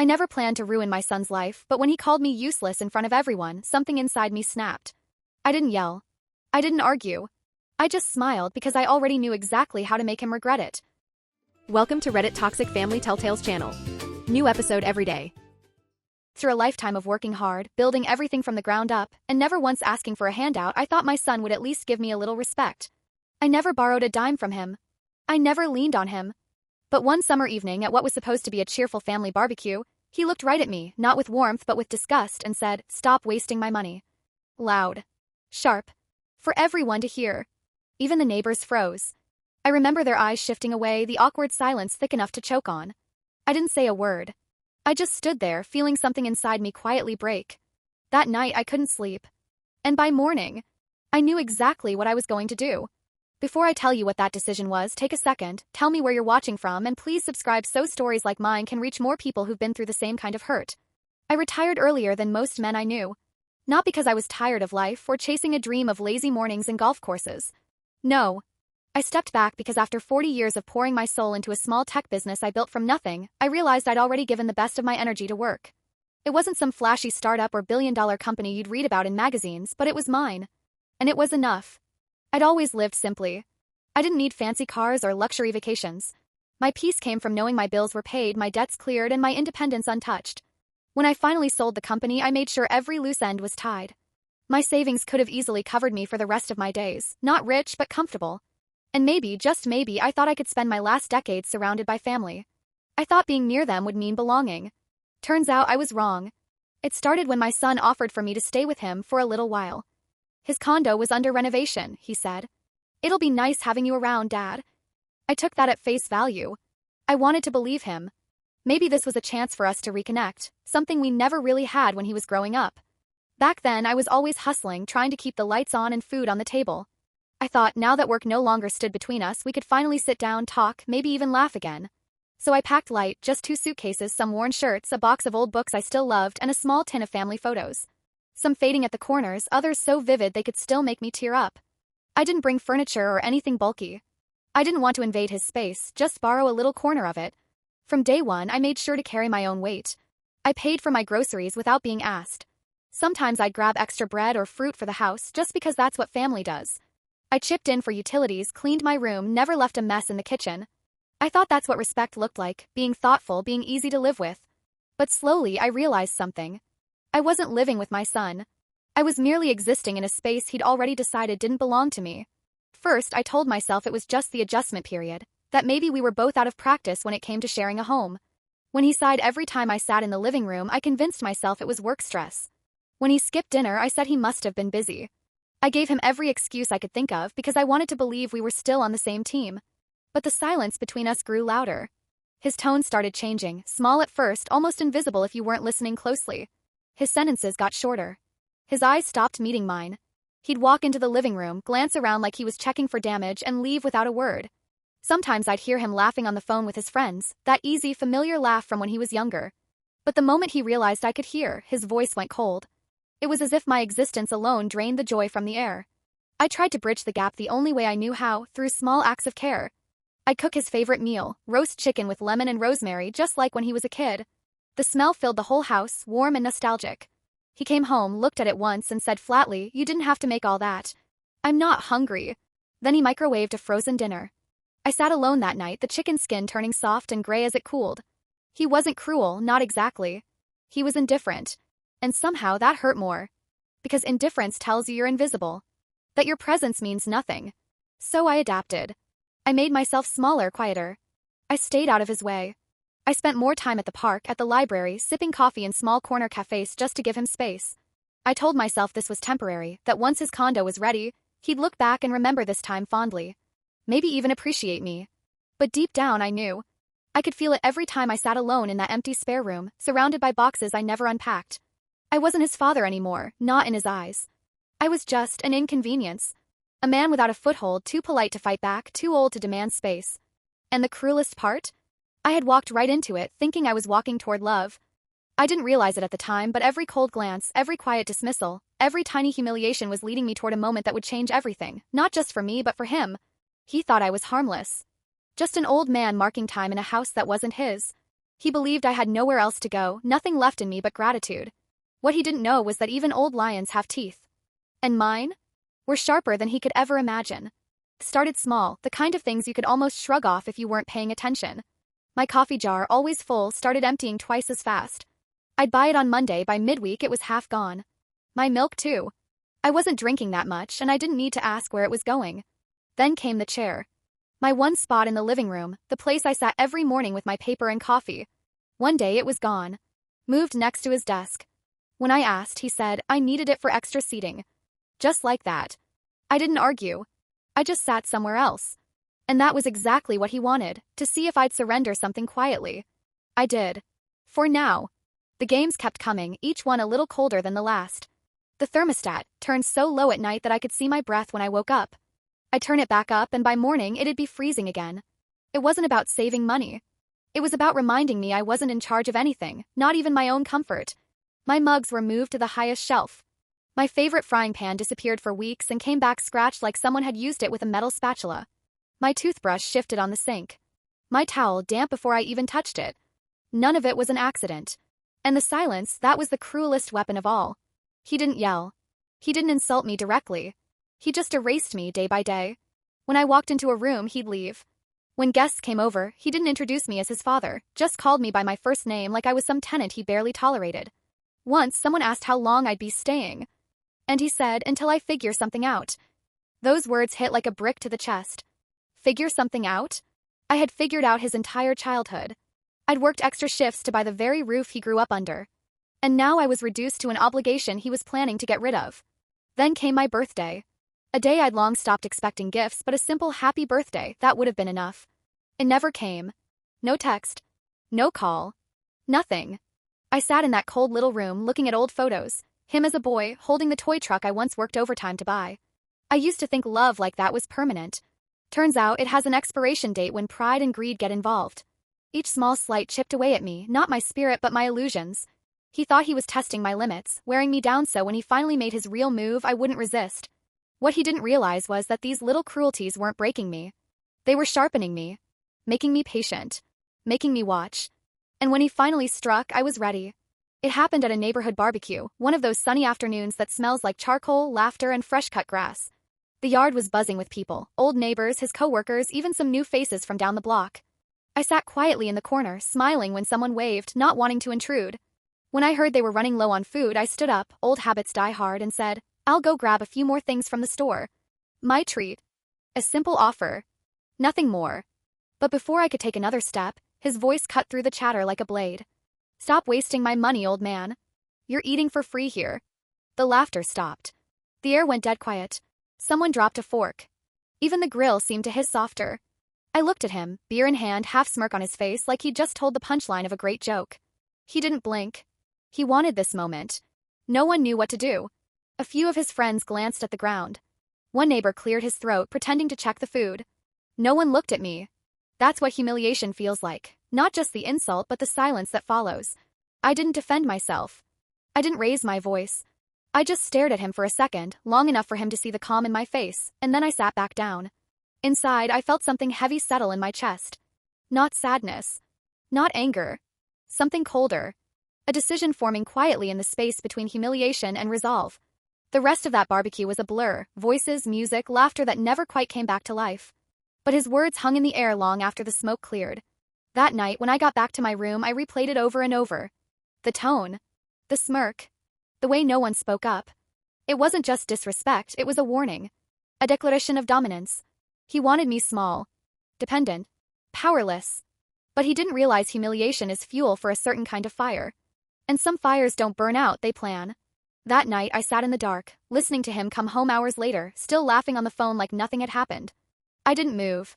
I never planned to ruin my son's life, but when he called me useless in front of everyone, something inside me snapped. I didn't yell. I didn't argue. I just smiled because I already knew exactly how to make him regret it. Welcome to Reddit Toxic Family Telltales channel. New episode every day. Through a lifetime of working hard, building everything from the ground up, and never once asking for a handout, I thought my son would at least give me a little respect. I never borrowed a dime from him. I never leaned on him. But one summer evening at what was supposed to be a cheerful family barbecue, he looked right at me, not with warmth but with disgust, and said, "Stop wasting my money." Loud. Sharp. For everyone to hear. Even the neighbors froze. I remember their eyes shifting away, the awkward silence thick enough to choke on. I didn't say a word. I just stood there, feeling something inside me quietly break. That night I couldn't sleep. And by morning, I knew exactly what I was going to do. Before I tell you what that decision was, take a second, tell me where you're watching from, and please subscribe so stories like mine can reach more people who've been through the same kind of hurt. I retired earlier than most men I knew. Not because I was tired of life or chasing a dream of lazy mornings and golf courses. No. I stepped back because after 40 years of pouring my soul into a small tech business I built from nothing, I realized I'd already given the best of my energy to work. It wasn't some flashy startup or billion-dollar company you'd read about in magazines, but it was mine. And it was enough. I'd always lived simply. I didn't need fancy cars or luxury vacations. My peace came from knowing my bills were paid, my debts cleared, and my independence untouched. When I finally sold the company, I made sure every loose end was tied. My savings could have easily covered me for the rest of my days, not rich but comfortable. And maybe, just maybe, I thought I could spend my last decades surrounded by family. I thought being near them would mean belonging. Turns out I was wrong. It started when my son offered for me to stay with him for a little while. His condo was under renovation, he said. "It'll be nice having you around, Dad." I took that at face value. I wanted to believe him. Maybe this was a chance for us to reconnect, something we never really had when he was growing up. Back then, I was always hustling, trying to keep the lights on and food on the table. I thought, now that work no longer stood between us, we could finally sit down, talk, maybe even laugh again. So I packed light, just 2 suitcases, some worn shirts, a box of old books I still loved, and a small tin of family photos. Some fading at the corners, others so vivid they could still make me tear up. I didn't bring furniture or anything bulky. I didn't want to invade his space, just borrow a little corner of it. From day one, I made sure to carry my own weight. I paid for my groceries without being asked. Sometimes I'd grab extra bread or fruit for the house just because that's what family does. I chipped in for utilities, cleaned my room, never left a mess in the kitchen. I thought that's what respect looked like, being thoughtful, being easy to live with. But slowly I realized something. I wasn't living with my son. I was merely existing in a space he'd already decided didn't belong to me. First, I told myself it was just the adjustment period, that maybe we were both out of practice when it came to sharing a home. When he sighed every time I sat in the living room, I convinced myself it was work stress. When he skipped dinner, I said he must have been busy. I gave him every excuse I could think of because I wanted to believe we were still on the same team. But the silence between us grew louder. His tone started changing, small at first, almost invisible if you weren't listening closely. His sentences got shorter. His eyes stopped meeting mine. He'd walk into the living room, glance around like he was checking for damage, and leave without a word. Sometimes I'd hear him laughing on the phone with his friends, that easy, familiar laugh from when he was younger. But the moment he realized I could hear, his voice went cold. It was as if my existence alone drained the joy from the air. I tried to bridge the gap the only way I knew how, through small acts of care. I'd cook his favorite meal, roast chicken with lemon and rosemary, just like when he was a kid. The smell filled the whole house, warm and nostalgic. He came home, looked at it once, and said flatly, "You didn't have to make all that. I'm not hungry." Then he microwaved a frozen dinner. I sat alone that night, the chicken skin turning soft and gray as it cooled. He wasn't cruel, not exactly. He was indifferent. And somehow that hurt more. Because indifference tells you you're invisible. That your presence means nothing. So I adapted. I made myself smaller, quieter. I stayed out of his way. I spent more time at the park, at the library, sipping coffee in small corner cafes just to give him space. I told myself this was temporary, that once his condo was ready, he'd look back and remember this time fondly. Maybe even appreciate me. But deep down I knew. I could feel it every time I sat alone in that empty spare room, surrounded by boxes I never unpacked. I wasn't his father anymore, not in his eyes. I was just an inconvenience. A man without a foothold, too polite to fight back, too old to demand space. And the cruelest part? I had walked right into it, thinking I was walking toward love. I didn't realize it at the time, but every cold glance, every quiet dismissal, every tiny humiliation was leading me toward a moment that would change everything, not just for me but for him. He thought I was harmless. Just an old man marking time in a house that wasn't his. He believed I had nowhere else to go, nothing left in me but gratitude. What he didn't know was that even old lions have teeth. And mine? Were sharper than he could ever imagine. Started small, the kind of things you could almost shrug off if you weren't paying attention. My coffee jar, always full, started emptying twice as fast. I'd buy it on Monday, by midweek it was half gone. My milk too. I wasn't drinking that much, and I didn't need to ask where it was going. Then came the chair. My one spot in the living room, the place I sat every morning with my paper and coffee. One day it was gone. Moved next to his desk. When I asked, he said, I needed it for extra seating. Just like that. I didn't argue. I just sat somewhere else. And that was exactly what he wanted, to see if I'd surrender something quietly. I did. For now. The games kept coming, each one a little colder than the last. The thermostat turned so low at night that I could see my breath when I woke up. I'd turn it back up, and by morning it'd be freezing again. It wasn't about saving money. It was about reminding me I wasn't in charge of anything, not even my own comfort. My mugs were moved to the highest shelf. My favorite frying pan disappeared for weeks and came back scratched like someone had used it with a metal spatula. My toothbrush shifted on the sink. My towel damp before I even touched it. None of it was an accident. And the silence, that was the cruelest weapon of all. He didn't yell. He didn't insult me directly. He just erased me day by day. When I walked into a room, he'd leave. When guests came over, he didn't introduce me as his father, just called me by my first name like I was some tenant he barely tolerated. Once, someone asked how long I'd be staying. And he said, until I figure something out. Those words hit like a brick to the chest. Figure something out? I had figured out his entire childhood. I'd worked extra shifts to buy the very roof he grew up under. And now I was reduced to an obligation he was planning to get rid of. Then came my birthday. A day I'd long stopped expecting gifts, but a simple happy birthday, that would have been enough. It never came. No text. No call. Nothing. I sat in that cold little room looking at old photos, him as a boy, holding the toy truck I once worked overtime to buy. I used to think love like that was permanent. Turns out it has an expiration date when pride and greed get involved. Each small slight chipped away at me, not my spirit but my illusions. He thought he was testing my limits, wearing me down so when he finally made his real move I wouldn't resist. What he didn't realize was that these little cruelties weren't breaking me. They were sharpening me. Making me patient. Making me watch. And when he finally struck, I was ready. It happened at a neighborhood barbecue, one of those sunny afternoons that smells like charcoal, laughter, and fresh-cut grass. The yard was buzzing with people, old neighbors, his co-workers, even some new faces from down the block. I sat quietly in the corner, smiling when someone waved, not wanting to intrude. When I heard they were running low on food, I stood up, old habits die hard, and said, I'll go grab a few more things from the store. My treat. A simple offer. Nothing more. But before I could take another step, his voice cut through the chatter like a blade. Stop wasting my money, old man. You're eating for free here. The laughter stopped. The air went dead quiet. Someone dropped a fork. Even the grill seemed to hiss softer. I looked at him, beer in hand, half smirk on his face like he'd just told the punchline of a great joke. He didn't blink. He wanted this moment. No one knew what to do. A few of his friends glanced at the ground. One neighbor cleared his throat, pretending to check the food. No one looked at me. That's what humiliation feels like. Not just the insult, but the silence that follows. I didn't defend myself. I didn't raise my voice. I just stared at him for a second, long enough for him to see the calm in my face, and then I sat back down. Inside, I felt something heavy settle in my chest. Not sadness. Not anger. Something colder. A decision forming quietly in the space between humiliation and resolve. The rest of that barbecue was a blur, voices, music, laughter that never quite came back to life. But his words hung in the air long after the smoke cleared. That night, when I got back to my room, I replayed it over and over. The tone. The smirk. The way no one spoke up. It wasn't just disrespect, it was a warning. A declaration of dominance. He wanted me small. Dependent. Powerless. But he didn't realize humiliation is fuel for a certain kind of fire. And some fires don't burn out, they plan. That night, I sat in the dark, listening to him come home hours later, still laughing on the phone like nothing had happened. I didn't move.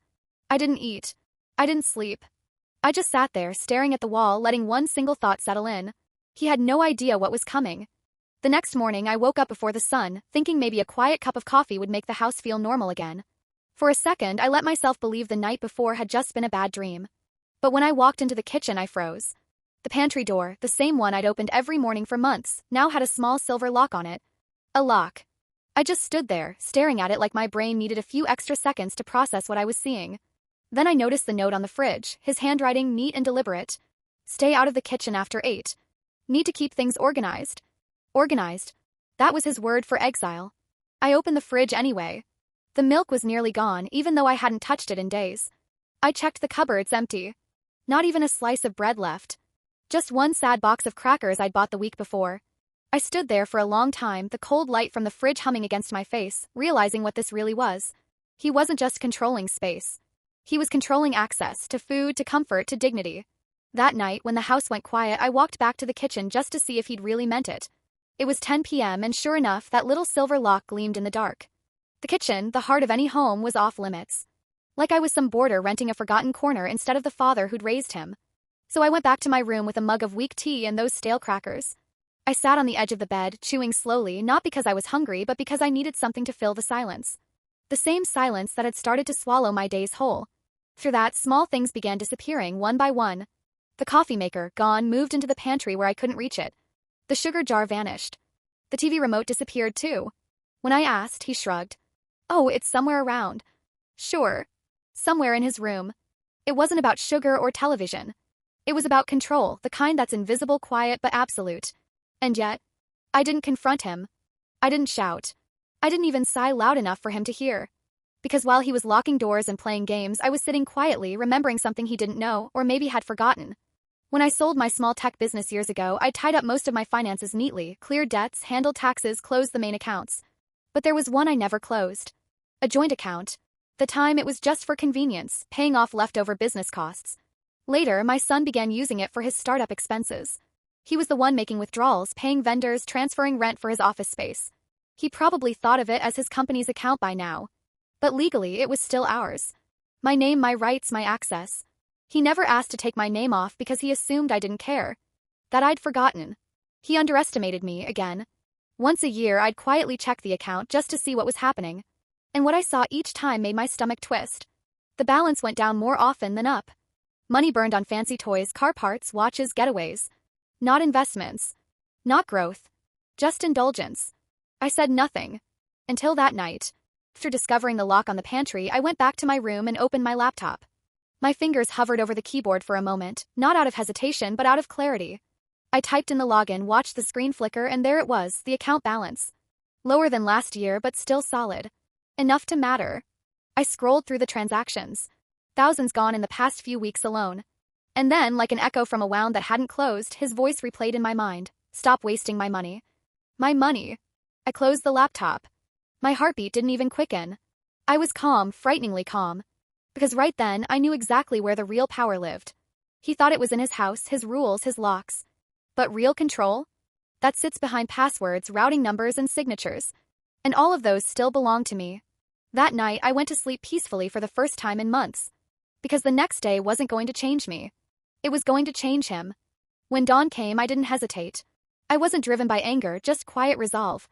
I didn't eat. I didn't sleep. I just sat there, staring at the wall, letting one single thought settle in. He had no idea what was coming. The next morning, I woke up before the sun, thinking maybe a quiet cup of coffee would make the house feel normal again. For a second, I let myself believe the night before had just been a bad dream. But when I walked into the kitchen, I froze. The pantry door, the same one I'd opened every morning for months, now had a small silver lock on it. A lock. I just stood there, staring at it like my brain needed a few extra seconds to process what I was seeing. Then I noticed the note on the fridge, his handwriting neat and deliberate. Stay out of the kitchen after 8. Need to keep things organized. Organized. That was his word for exile. I opened the fridge anyway. The milk was nearly gone, even though I hadn't touched it in days. I checked the cupboards empty. Not even a slice of bread left. Just one sad box of crackers I'd bought the week before. I stood there for a long time, the cold light from the fridge humming against my face, realizing what this really was. He wasn't just controlling space. He was controlling access to food, to comfort, to dignity. That night, when the house went quiet, I walked back to the kitchen just to see if he'd really meant it. It was 10 p.m. and sure enough, that little silver lock gleamed in the dark. The kitchen, the heart of any home, was off limits. Like I was some boarder renting a forgotten corner instead of the father who'd raised him. So I went back to my room with a mug of weak tea and those stale crackers. I sat on the edge of the bed, chewing slowly, not because I was hungry, but because I needed something to fill the silence. The same silence that had started to swallow my days whole. Through that, small things began disappearing one by one. The coffee maker, gone, moved into the pantry where I couldn't reach it. The sugar jar vanished. The TV remote disappeared too. When I asked, he shrugged. Oh, it's somewhere around. Sure. Somewhere in his room. It wasn't about sugar or television. It was about control, the kind that's invisible, quiet, but absolute. And yet, I didn't confront him. I didn't shout. I didn't even sigh loud enough for him to hear. Because while he was locking doors and playing games, I was sitting quietly, remembering something he didn't know, or maybe had forgotten. When I sold my small tech business years ago, I tied up most of my finances neatly, cleared debts, handled taxes, closed the main accounts. But there was one I never closed. A joint account. The time it was just for convenience, paying off leftover business costs. Later, my son began using it for his startup expenses. He was the one making withdrawals, paying vendors, transferring rent for his office space. He probably thought of it as his company's account by now. But legally, it was still ours. My name, my rights, my access. He never asked to take my name off because he assumed I didn't care. That I'd forgotten. He underestimated me, again. Once a year, I'd quietly check the account just to see what was happening. And what I saw each time made my stomach twist. The balance went down more often than up. Money burned on fancy toys, car parts, watches, getaways. Not investments. Not growth. Just indulgence. I said nothing. Until that night. After discovering the lock on the pantry, I went back to my room and opened my laptop. My fingers hovered over the keyboard for a moment, not out of hesitation but out of clarity. I typed in the login, watched the screen flicker, and there it was, the account balance. Lower than last year, but still solid. Enough to matter. I scrolled through the transactions. Thousands gone in the past few weeks alone. And then, like an echo from a wound that hadn't closed, his voice replayed in my mind. Stop wasting my money. My money. I closed the laptop. My heartbeat didn't even quicken. I was calm, frighteningly calm. Because right then, I knew exactly where the real power lived. He thought it was in his house, his rules, his locks. But real control? That sits behind passwords, routing numbers, and signatures. And all of those still belong to me. That night, I went to sleep peacefully for the first time in months. Because the next day wasn't going to change me. It was going to change him. When dawn came, I didn't hesitate. I wasn't driven by anger, just quiet resolve.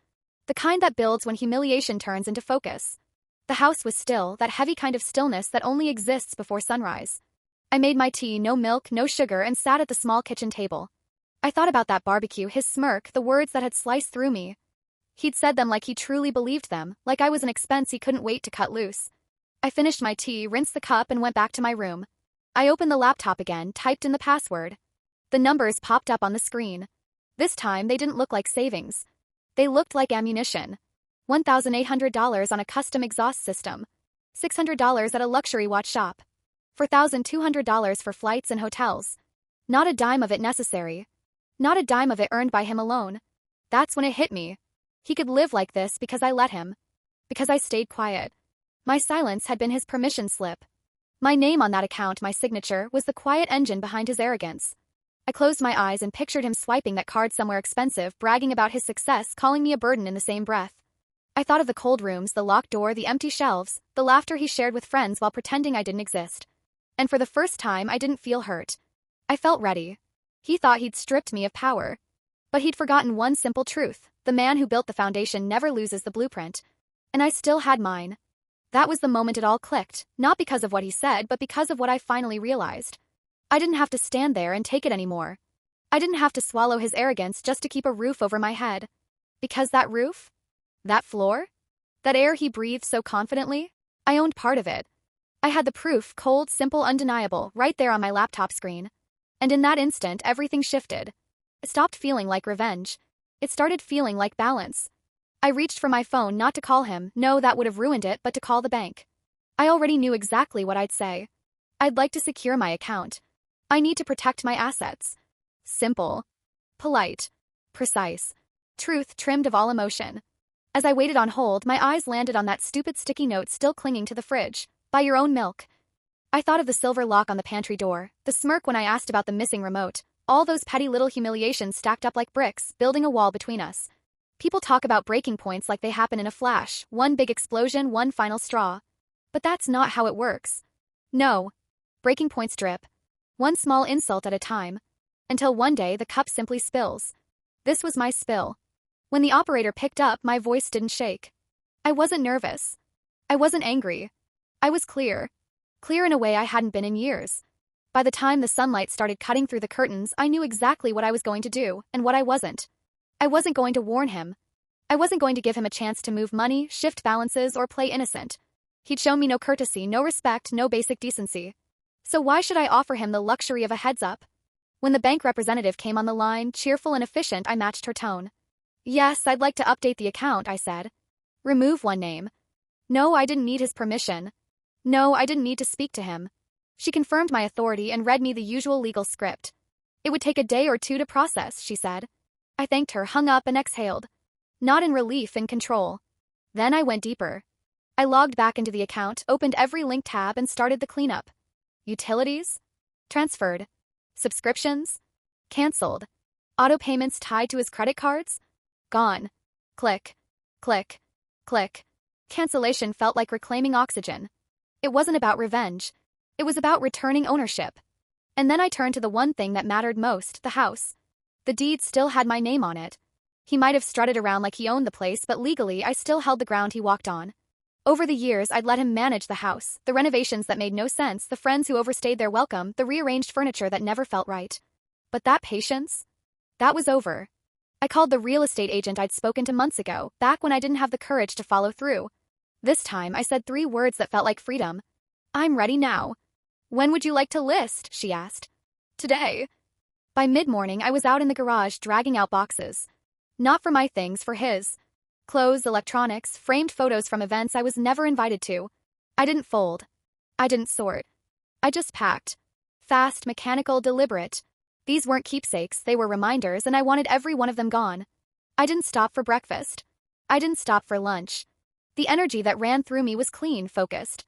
The kind that builds when humiliation turns into focus. The house was still, that heavy kind of stillness that only exists before sunrise. I made my tea, no milk, no sugar, and sat at the small kitchen table. I thought about that barbecue, his smirk, the words that had sliced through me. He'd said them like he truly believed them, like I was an expense he couldn't wait to cut loose. I finished my tea, rinsed the cup, and went back to my room. I opened the laptop again, typed in the password. The numbers popped up on the screen. This time, they didn't look like savings. They looked like ammunition. $1,800 on a custom exhaust system. $600 at a luxury watch shop. $4,200 for flights and hotels. Not a dime of it necessary. Not a dime of it earned by him alone. That's when it hit me. He could live like this because I let him. Because I stayed quiet. My silence had been his permission slip. My name on that account, my signature, was the quiet engine behind his arrogance. I closed my eyes and pictured him swiping that card somewhere expensive, bragging about his success, calling me a burden in the same breath. I thought of the cold rooms, the locked door, the empty shelves, the laughter he shared with friends while pretending I didn't exist. And for the first time, I didn't feel hurt. I felt ready. He thought he'd stripped me of power. But he'd forgotten one simple truth. The man who built the foundation never loses the blueprint. And I still had mine. That was the moment it all clicked, not because of what he said, but because of what I finally realized. I didn't have to stand there and take it anymore. I didn't have to swallow his arrogance just to keep a roof over my head. Because that roof? That floor? That air he breathed so confidently? I owned part of it. I had the proof, cold, simple, undeniable, right there on my laptop screen. And in that instant, everything shifted. It stopped feeling like revenge. It started feeling like balance. I reached for my phone not to call him, no, that would have ruined it, but to call the bank. I already knew exactly what I'd say. I'd like to secure my account. I need to protect my assets. Simple. Polite. Precise. Truth trimmed of all emotion. As I waited on hold, my eyes landed on that stupid sticky note still clinging to the fridge. Buy your own milk. I thought of the silver lock on the pantry door, the smirk when I asked about the missing remote, all those petty little humiliations stacked up like bricks, building a wall between us. People talk about breaking points like they happen in a flash, one big explosion, one final straw. But that's not how it works. No. Breaking points drip. One small insult at a time. Until one day the cup simply spills. This was my spill. When the operator picked up, my voice didn't shake. I wasn't nervous. I wasn't angry. I was clear. Clear in a way I hadn't been in years. By the time the sunlight started cutting through the curtains, I knew exactly what I was going to do, and what I wasn't. I wasn't going to warn him. I wasn't going to give him a chance to move money, shift balances, or play innocent. He'd shown me no courtesy, no respect, no basic decency. So why should I offer him the luxury of a heads-up? When the bank representative came on the line, cheerful and efficient, I matched her tone. Yes, I'd like to update the account, I said. Remove one name. No, I didn't need his permission. No, I didn't need to speak to him. She confirmed my authority and read me the usual legal script. It would take a day or two to process, she said. I thanked her, hung up, and exhaled. Not in relief, in control. Then I went deeper. I logged back into the account, opened every linked tab, and started the cleanup. Utilities? Transferred. Subscriptions? Cancelled. Auto payments tied to his credit cards? Gone. Click. Click. Click. Cancellation felt like reclaiming oxygen. It wasn't about revenge. It was about returning ownership. And then I turned to the one thing that mattered most, the house. The deed still had my name on it. He might have strutted around like he owned the place, but legally I still held the ground he walked on. Over the years, I'd let him manage the house, the renovations that made no sense, the friends who overstayed their welcome, the rearranged furniture that never felt right. But that patience? That was over. I called the real estate agent I'd spoken to months ago, back when I didn't have the courage to follow through. This time, I said 3 words that felt like freedom. I'm ready now. When would you like to list? She asked. Today. By mid-morning, I was out in the garage dragging out boxes. Not for my things, for his. Clothes, electronics, framed photos from events I was never invited to. I didn't fold. I didn't sort. I just packed. Fast, mechanical, deliberate. These weren't keepsakes, they were reminders, and I wanted every one of them gone. I didn't stop for breakfast. I didn't stop for lunch. The energy that ran through me was clean, focused.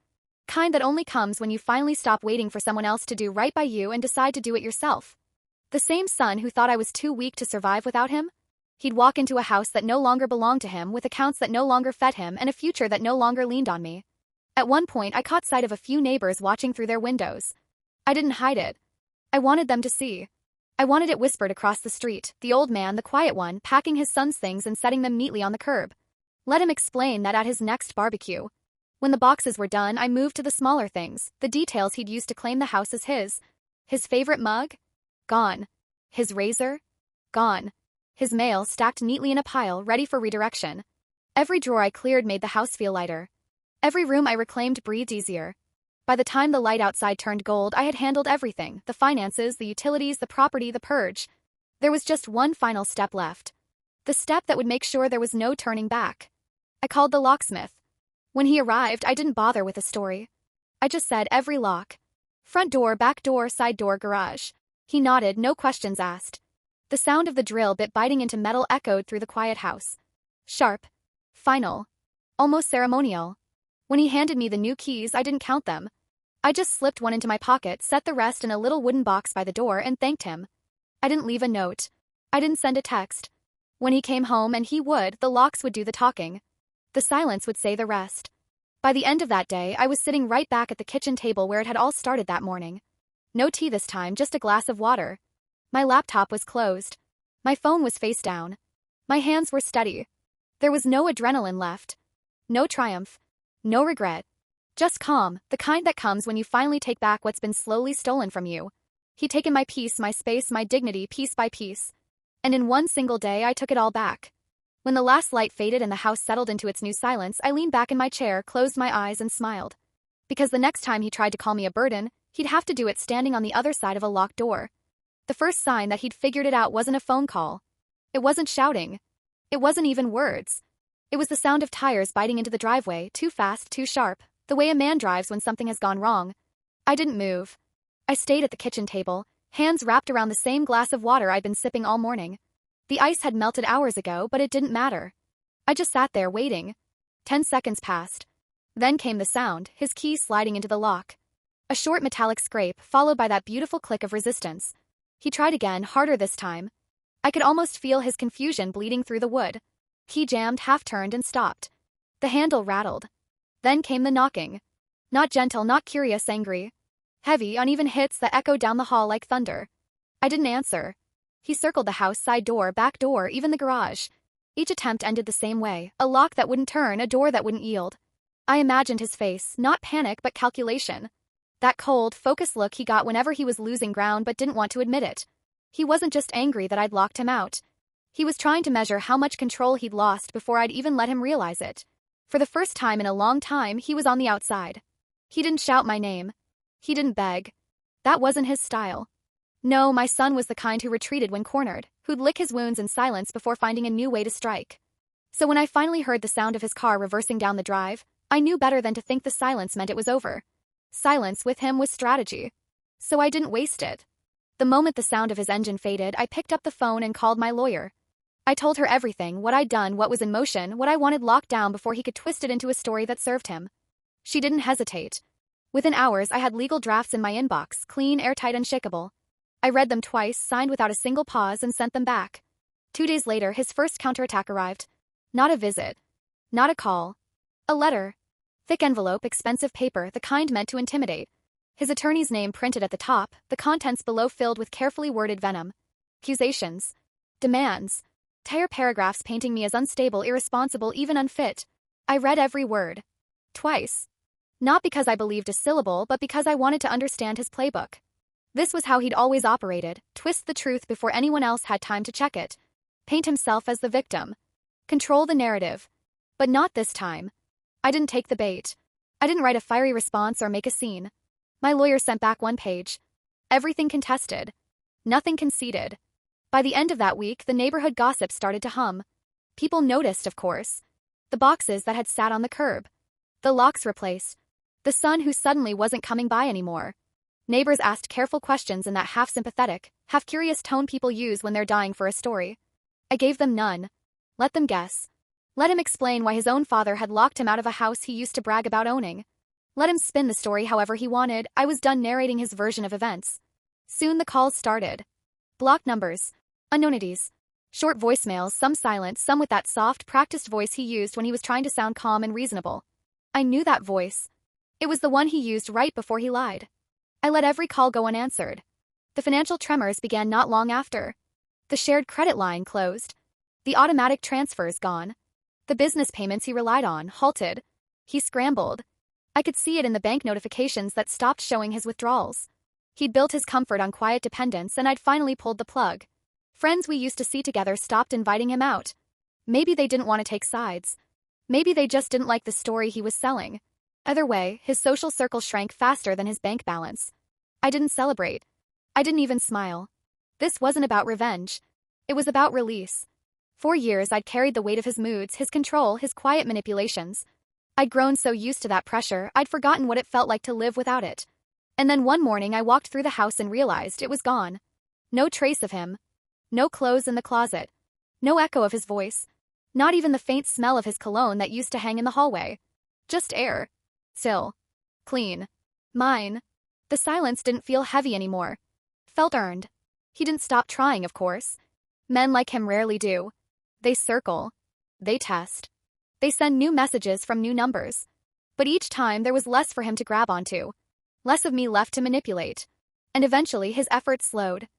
Kind that only comes when you finally stop waiting for someone else to do right by you and decide to do it yourself. The same son who thought I was too weak to survive without him? He'd walk into a house that no longer belonged to him, with accounts that no longer fed him, and a future that no longer leaned on me. At one point, I caught sight of a few neighbors watching through their windows. I didn't hide it. I wanted them to see. I wanted it whispered across the street, the old man, the quiet one, packing his son's things and setting them neatly on the curb. Let him explain that at his next barbecue. When the boxes were done, I moved to the smaller things, the details he'd used to claim the house as his. His favorite mug? Gone. His razor? Gone. His mail stacked neatly in a pile, ready for redirection. Every drawer I cleared made the house feel lighter. Every room I reclaimed breathed easier. By the time the light outside turned gold, I had handled everything, the finances, the utilities, the property, the purge. There was just one final step left. The step that would make sure there was no turning back. I called the locksmith. When he arrived, I didn't bother with a story. I just said every lock. Front door, back door, side door, garage. He nodded, no questions asked. The sound of the drill bit biting into metal echoed through the quiet house. Sharp. Final. Almost ceremonial. When he handed me the new keys, I didn't count them. I just slipped one into my pocket, set the rest in a little wooden box by the door, and thanked him. I didn't leave a note. I didn't send a text. When he came home, and he would, the locks would do the talking. The silence would say the rest. By the end of that day, I was sitting right back at the kitchen table where it had all started that morning. No tea this time, just a glass of water. My laptop was closed. My phone was face down. My hands were steady. There was no adrenaline left. No triumph. No regret. Just calm, the kind that comes when you finally take back what's been slowly stolen from you. He'd taken my peace, my space, my dignity, piece by piece. And in one single day, I took it all back. When the last light faded and the house settled into its new silence, I leaned back in my chair, closed my eyes, and smiled. Because the next time he tried to call me a burden, he'd have to do it standing on the other side of a locked door. The first sign that he'd figured it out wasn't a phone call. It wasn't shouting. It wasn't even words. It was the sound of tires biting into the driveway, too fast, too sharp, the way a man drives when something has gone wrong. I didn't move. I stayed at the kitchen table, hands wrapped around the same glass of water I'd been sipping all morning. The ice had melted hours ago, but it didn't matter. I just sat there waiting. 10 seconds passed. Then came the sound, his key sliding into the lock. A short metallic scrape, followed by that beautiful click of resistance. He tried again, harder this time. I could almost feel his confusion bleeding through the wood. Key jammed, half-turned, and stopped. The handle rattled. Then came the knocking. Not gentle, not curious, angry. Heavy, uneven hits that echoed down the hall like thunder. I didn't answer. He circled the house, side door, back door, even the garage. Each attempt ended the same way, a lock that wouldn't turn, a door that wouldn't yield. I imagined his face, not panic but calculation. That cold, focused look he got whenever he was losing ground but didn't want to admit it. He wasn't just angry that I'd locked him out. He was trying to measure how much control he'd lost before I'd even let him realize it. For the first time in a long time, he was on the outside. He didn't shout my name. He didn't beg. That wasn't his style. No, my son was the kind who retreated when cornered, who'd lick his wounds in silence before finding a new way to strike. So when I finally heard the sound of his car reversing down the drive, I knew better than to think the silence meant it was over. Silence with him was strategy. So I didn't waste it. The moment the sound of his engine faded, I picked up the phone and called my lawyer. I told her everything, what I'd done, what was in motion, what I wanted locked down before he could twist it into a story that served him. She didn't hesitate. Within hours, I had legal drafts in my inbox, clean, airtight, unshakable. I read them twice, signed without a single pause, and sent them back. 2 days later, his first counterattack arrived. Not a visit. Not a call. A letter. Thick envelope, expensive paper, the kind meant to intimidate. His attorney's name printed at the top, the contents below filled with carefully worded venom. Accusations. Demands. Entire paragraphs painting me as unstable, irresponsible, even unfit. I read every word. Twice. Not because I believed a syllable, but because I wanted to understand his playbook. This was how he'd always operated, twist the truth before anyone else had time to check it. Paint himself as the victim. Control the narrative. But not this time. I didn't take the bait. I didn't write a fiery response or make a scene. My lawyer sent back 1 page. Everything contested. Nothing conceded. By the end of that week, the neighborhood gossip started to hum. People noticed, of course. The boxes that had sat on the curb. The locks replaced. The son who suddenly wasn't coming by anymore. Neighbors asked careful questions in that half-sympathetic, half-curious tone people use when they're dying for a story. I gave them none. Let them guess. Let him explain why his own father had locked him out of a house he used to brag about owning. Let him spin the story however he wanted. I was done narrating his version of events. Soon the calls started. Blocked numbers. Unknownities. Short voicemails, some silent, some with that soft, practiced voice he used when he was trying to sound calm and reasonable. I knew that voice. It was the one he used right before he lied. I let every call go unanswered. The financial tremors began not long after. The shared credit line closed. The automatic transfers gone. The business payments he relied on halted. He scrambled. I could see it in the bank notifications that stopped showing his withdrawals. He'd built his comfort on quiet dependence, and I'd finally pulled the plug. Friends we used to see together stopped inviting him out. Maybe they didn't want to take sides. Maybe they just didn't like the story he was selling. Either way, his social circle shrank faster than his bank balance. I didn't celebrate. I didn't even smile. This wasn't about revenge. It was about release. For years I'd carried the weight of his moods, his control, his quiet manipulations. I'd grown so used to that pressure, I'd forgotten what it felt like to live without it. And then one morning I walked through the house and realized it was gone. No trace of him. No clothes in the closet. No echo of his voice. Not even the faint smell of his cologne that used to hang in the hallway. Just air. Still. Clean. Mine. The silence didn't feel heavy anymore. Felt earned. He didn't stop trying, of course. Men like him rarely do. They circle. They test. They send new messages from new numbers. But each time there was less for him to grab onto. Less of me left to manipulate. And eventually his efforts slowed.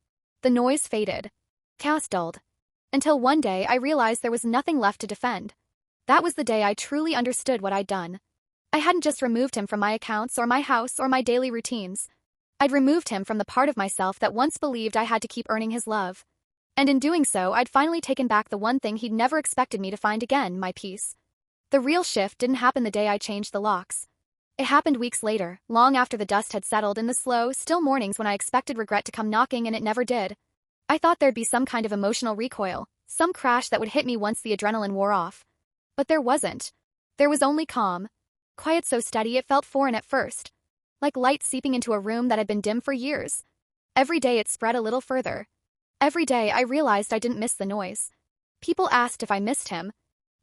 The noise faded. Chaos dulled. Until one day I realized there was nothing left to defend. That was the day I truly understood what I'd done. I hadn't just removed him from my accounts or my house or my daily routines. I'd removed him from the part of myself that once believed I had to keep earning his love. And in doing so, I'd finally taken back the one thing he'd never expected me to find again, my peace. The real shift didn't happen the day I changed the locks. It happened weeks later, long after the dust had settled in the slow, still mornings when I expected regret to come knocking and it never did. I thought there'd be some kind of emotional recoil, some crash that would hit me once the adrenaline wore off. But there wasn't. There was only calm. Quiet so steady it felt foreign at first. Like light seeping into a room that had been dim for years. Every day it spread a little further. Every day I realized I didn't miss the noise. People asked if I missed him.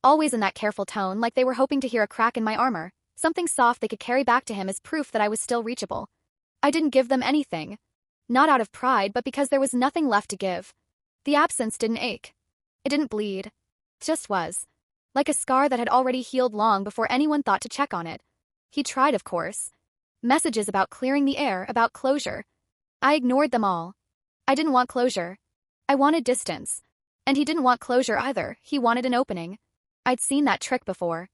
Always in that careful tone, like they were hoping to hear a crack in my armor. Something soft they could carry back to him as proof that I was still reachable. I didn't give them anything. Not out of pride, but because there was nothing left to give. The absence didn't ache. It didn't bleed. It just was. Like a scar that had already healed long before anyone thought to check on it. He tried, of course. Messages about clearing the air, about closure. I ignored them all. I didn't want closure. I wanted distance. And he didn't want closure either, he wanted an opening. I'd seen that trick before.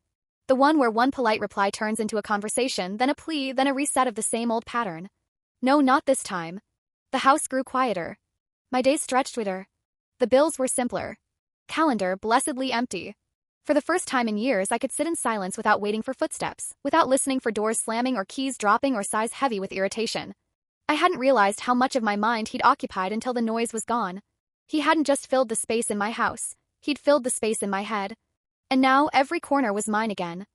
The one where one polite reply turns into a conversation, then a plea, then a reset of the same old pattern. No, not this time. The house grew quieter. My days stretched with her. The bills were simpler. Calendar blessedly empty. For the first time in years, I could sit in silence without waiting for footsteps, without listening for doors slamming or keys dropping or sighs heavy with irritation. I hadn't realized how much of my mind he'd occupied until the noise was gone. He hadn't just filled the space in my house. He'd filled the space in my head. And now every corner was mine again.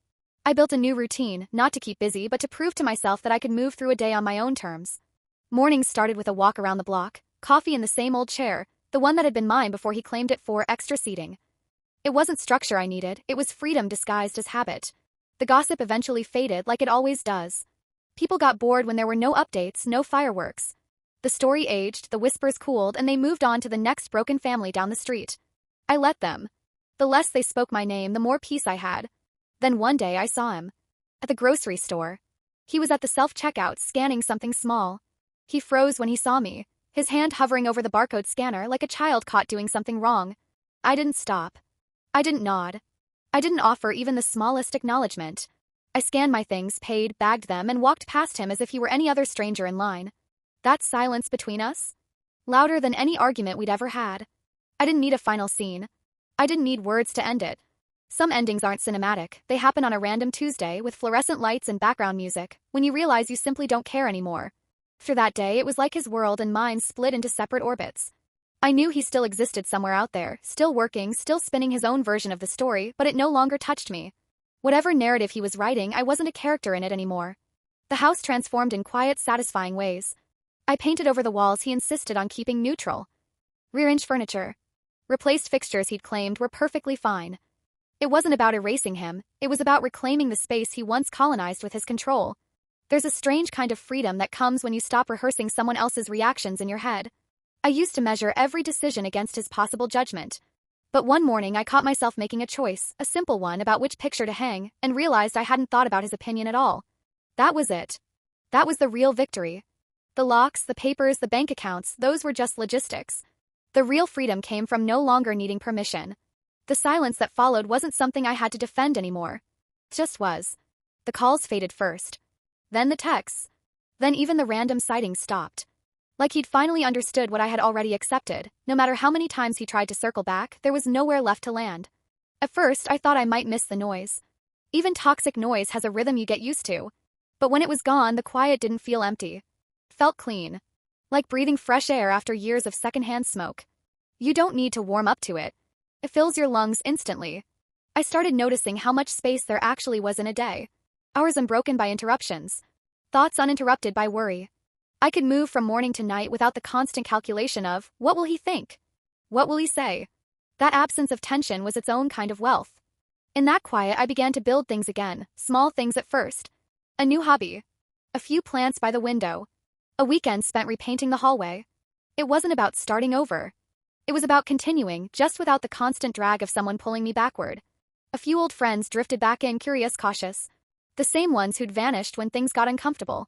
I built a new routine, not to keep busy, but to prove to myself that I could move through a day on my own terms. Mornings started with a walk around the block, coffee in the same old chair, the one that had been mine before he claimed it for extra seating. It wasn't structure I needed, it was freedom disguised as habit. The gossip eventually faded like it always does. People got bored when there were no updates, no fireworks. The story aged, the whispers cooled, and they moved on to the next broken family down the street. I let them. The less they spoke my name, the more peace I had. Then one day I saw him. At the grocery store. He was at the self-checkout, scanning something small. He froze when he saw me, his hand hovering over the barcode scanner like a child caught doing something wrong. I didn't stop. I didn't nod. I didn't offer even the smallest acknowledgement. I scanned my things, paid, bagged them, and walked past him as if he were any other stranger in line. That silence between us? Louder than any argument we'd ever had. I didn't need a final scene. I didn't need words to end it. Some endings aren't cinematic, they happen on a random Tuesday with fluorescent lights and background music, when you realize you simply don't care anymore. After that day, it was like his world and mine split into separate orbits. I knew he still existed somewhere out there, still working, still spinning his own version of the story, but it no longer touched me. Whatever narrative he was writing, I wasn't a character in it anymore. The house transformed in quiet, satisfying ways. I painted over the walls he insisted on keeping neutral. Rearranged furniture. Replaced fixtures he'd claimed were perfectly fine. It wasn't about erasing him, it was about reclaiming the space he once colonized with his control. There's a strange kind of freedom that comes when you stop rehearsing someone else's reactions in your head. I used to measure every decision against his possible judgment. But one morning I caught myself making a choice, a simple one about which picture to hang, and realized I hadn't thought about his opinion at all. That was it. That was the real victory. The locks, the papers, the bank accounts, those were just logistics. The real freedom came from no longer needing permission. The silence that followed wasn't something I had to defend anymore. It just was. The calls faded first. Then the texts. Then even the random sightings stopped. Like he'd finally understood what I had already accepted. No matter how many times he tried to circle back, there was nowhere left to land. At first, I thought I might miss the noise. Even toxic noise has a rhythm you get used to. But when it was gone, the quiet didn't feel empty. It felt clean. Like breathing fresh air after years of secondhand smoke. You don't need to warm up to it. It fills your lungs instantly. I started noticing how much space there actually was in a day. Hours unbroken by interruptions. Thoughts uninterrupted by worry. I could move from morning to night without the constant calculation of, what will he think? What will he say? That absence of tension was its own kind of wealth. In that quiet, I began to build things again, small things at first. A new hobby. A few plants by the window. A weekend spent repainting the hallway. It wasn't about starting over. It was about continuing, just without the constant drag of someone pulling me backward. A few old friends drifted back in, curious, cautious. The same ones who'd vanished when things got uncomfortable.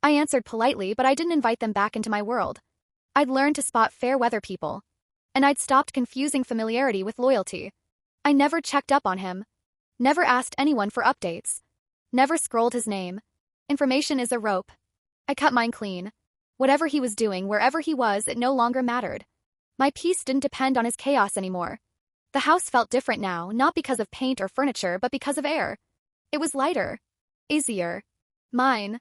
I answered politely, but I didn't invite them back into my world. I'd learned to spot fair-weather people. And I'd stopped confusing familiarity with loyalty. I never checked up on him. Never asked anyone for updates. Never scrolled his name. Information is a rope. I cut mine clean. Whatever he was doing, wherever he was, it no longer mattered. My peace didn't depend on his chaos anymore. The house felt different now, not because of paint or furniture, but because of air. It was lighter. Easier. Mine.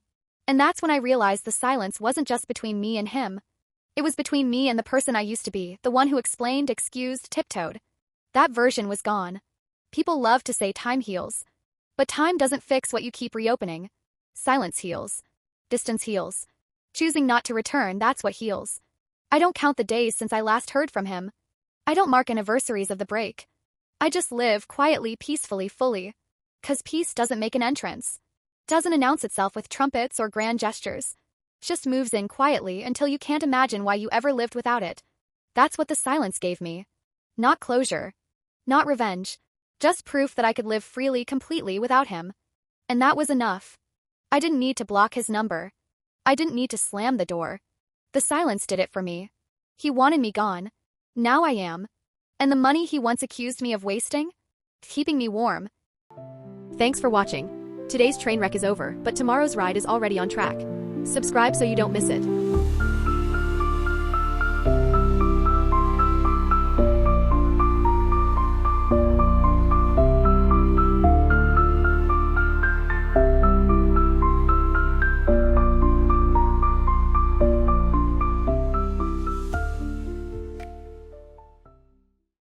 And that's when I realized the silence wasn't just between me and him. It was between me and the person I used to be, the one who explained, excused, tiptoed. That version was gone. People love to say time heals. But time doesn't fix what you keep reopening. Silence heals. Distance heals. Choosing not to return, that's what heals. I don't count the days since I last heard from him. I don't mark anniversaries of the break. I just live quietly, peacefully, fully. 'Cause peace doesn't make an entrance. Doesn't announce itself with trumpets or grand gestures. Just moves in quietly until you can't imagine why you ever lived without it. That's what the silence gave me. Not closure. Not revenge. Just proof that I could live freely, completely without him. And that was enough. I didn't need to block his number. I didn't need to slam the door. The silence did it for me. He wanted me gone. Now I am. And the money he once accused me of wasting? Keeping me warm. Thanks for watching. Today's train wreck is over, but tomorrow's ride is already on track. Subscribe so you don't miss it.